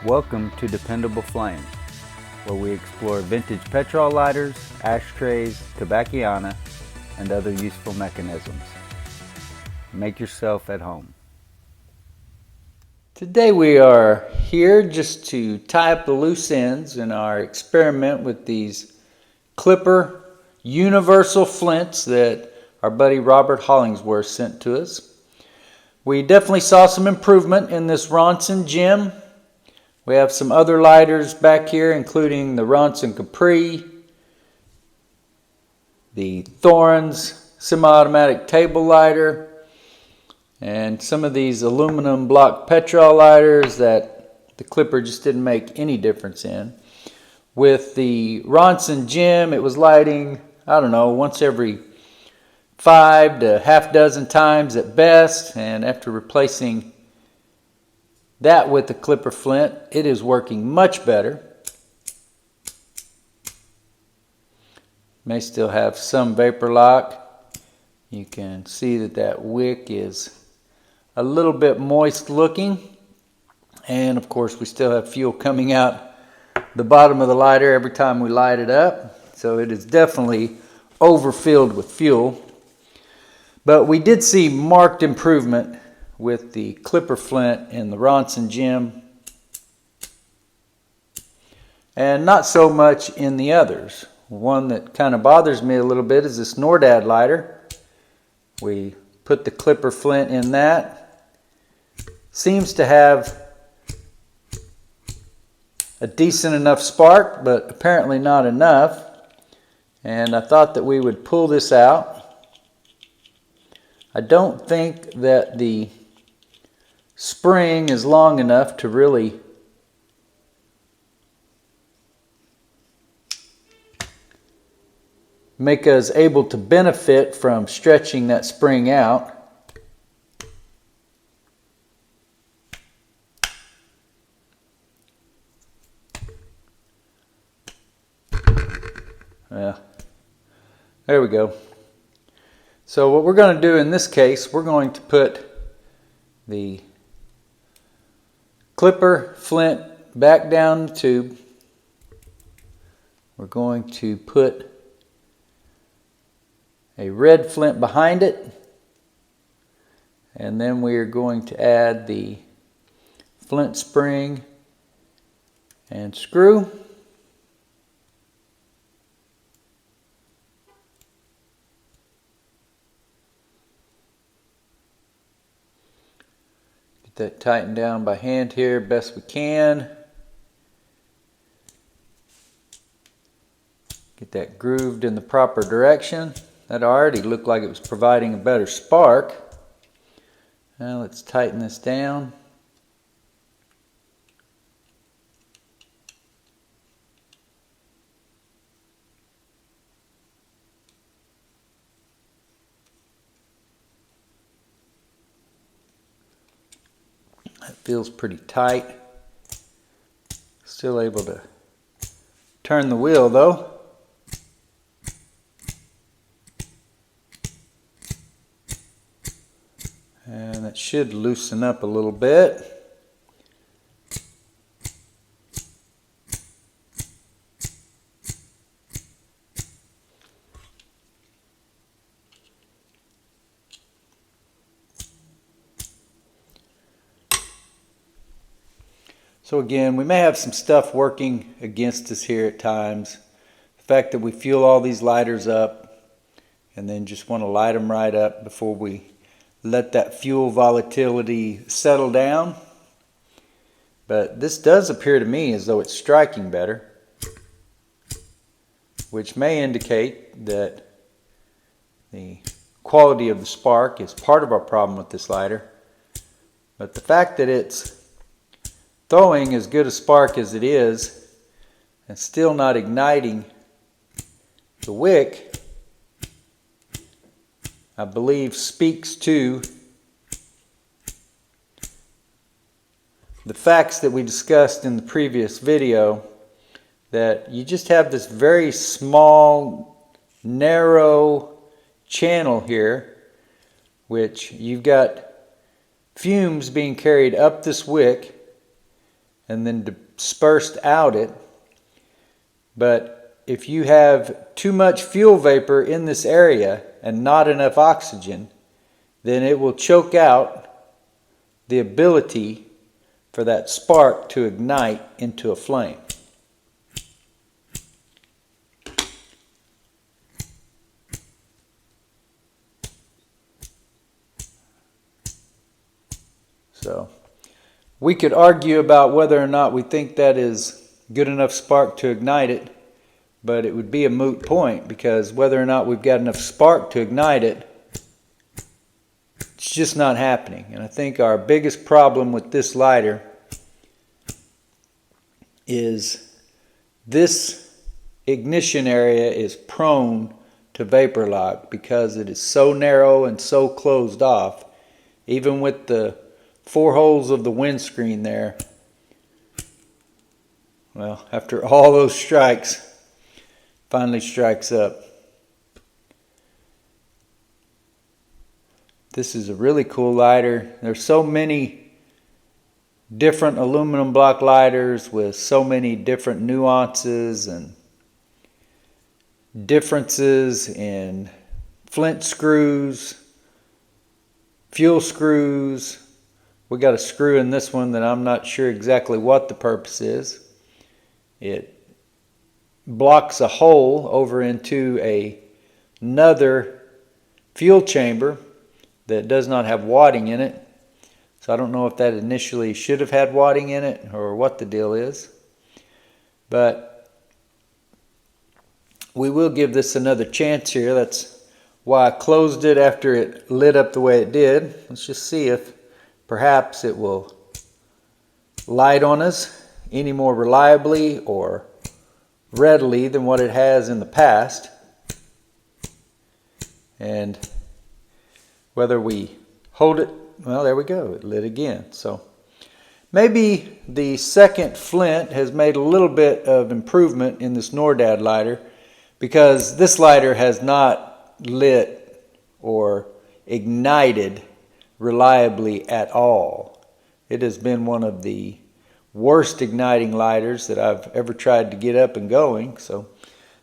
Welcome to Dependable Flame, where we explore vintage petrol lighters, ashtrays, tobacciana, and other useful mechanisms. Make yourself at home. Today we are here just to tie up the loose ends in our experiment with these Clipper universal flints that our buddy Robert Hollingsworth sent to us. We definitely saw some improvement in this Ronson gem. We have some other lighters back here, including the Ronson Capri, the Thorns semi-automatic table lighter, and some of these aluminum block petrol lighters that the Clipper just didn't make any difference in. With the Ronson gem, it was lighting, I don't know, once every 5 to half dozen times at best, and after replacing that with the Clipper flint, it is working much better. May still have some vapor lock. You can see that that wick is a little bit moist looking, and of course we still have fuel coming out the bottom of the lighter every time we light it up, so it is definitely overfilled with fuel. But we did see marked improvement with the Clipper flint and the Ronson gem, and not so much in the others. One that kind of bothers me a little bit is this Nordad lighter. We put the Clipper flint in that. Seems to have a decent enough spark, but apparently not enough. And I thought that we would pull this out. I don't think that the spring is long enough to really make us able to benefit from stretching that spring out. Yeah, there we go. So what we're going to do in this case, we're going to put the Clipper flint back down the tube. We're going to put a red flint behind it, and then we are going to add the flint spring and screw. Get that tightened down by hand here best we can. Get that grooved in the proper direction. That already looked like it was providing a better spark. Now let's tighten this down. That feels pretty tight. Still able to turn the wheel though. And that should loosen up a little bit. So again, we may have some stuff working against us here at times. The fact that we fuel all these lighters up and then just want to light them right up before we let that fuel volatility settle down. But this does appear to me as though it's striking better, which may indicate that the quality of the spark is part of our problem with this lighter. But the fact that it's throwing as good a spark as it is and still not igniting the wick, I believe speaks to the facts that we discussed in the previous video, that you just have this very small, narrow channel here, which you've got fumes being carried up this wick, and then dispersed out it. But if you have too much fuel vapor in this area and not enough oxygen, then it will choke out the ability for that spark to ignite into a flame. So we could argue about whether or not we think that is good enough spark to ignite it, but it would be a moot point, because whether or not we've got enough spark to ignite it, it's just not happening. And I think our biggest problem with this lighter is this ignition area is prone to vapor lock because it is so narrow and so closed off. Even with the 4 holes of the windscreen there, well, after all those strikes, finally strikes up. This is a really cool lighter. There's so many different aluminum block lighters with so many different nuances and differences in flint screws, fuel screws. We got a screw in this one that I'm not sure exactly what the purpose is. It blocks a hole over into another fuel chamber that does not have wadding in it. So I don't know if that initially should have had wadding in it or what the deal is. But we will give this another chance here. That's why I closed it after it lit up the way it did. Let's just see if perhaps it will light on us any more reliably or readily than what it has in the past. And whether we hold it, well, there we go, it lit again. So maybe the second Flint has made a little bit of improvement in this Nordad lighter, because this lighter has not lit or ignited reliably at all. It has been one of the worst igniting lighters that I've ever tried to get up and going. So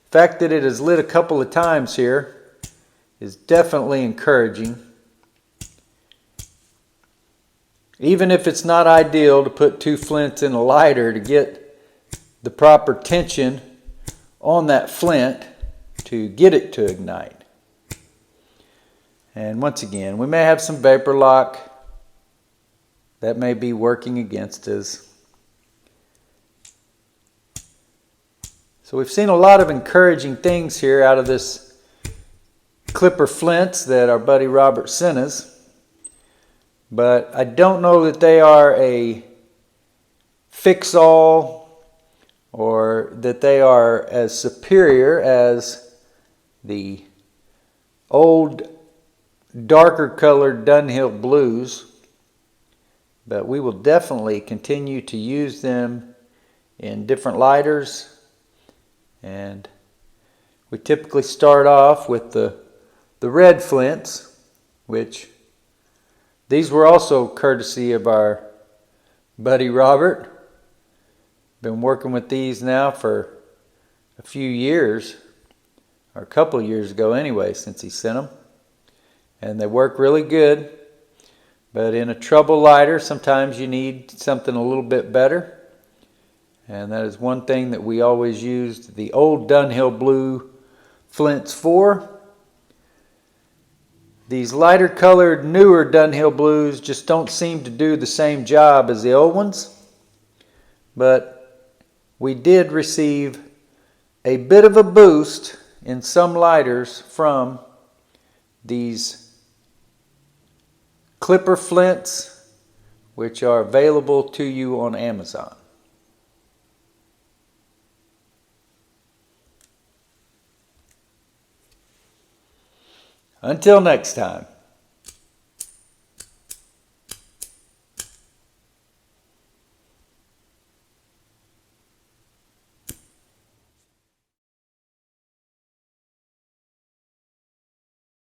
the fact that it has lit a couple of times here is definitely encouraging. Even if it's not ideal to put 2 flints in a lighter to get the proper tension on that flint to get it to ignite. And once again, we may have some vapor lock that may be working against us. So we've seen a lot of encouraging things here out of this Clipper Flints that our buddy Robert sent us. But I don't know that they are a fix-all or that they are as superior as the old darker colored Dunhill Blues. But we will definitely continue to use them in different lighters. And we typically start off with the red Flints, which these were also courtesy of our buddy Robert. Been working with these now for a few years, or a couple of years ago anyway, since he sent them. And they work really good. But in a trouble lighter, sometimes you need something a little bit better. And that is one thing that we always used the old Dunhill Blue Flints for. These lighter colored newer Dunhill Blues just don't seem to do the same job as the old ones. But we did receive a bit of a boost in some lighters from these Clipper Flints, which are available to you on Amazon. Until next time.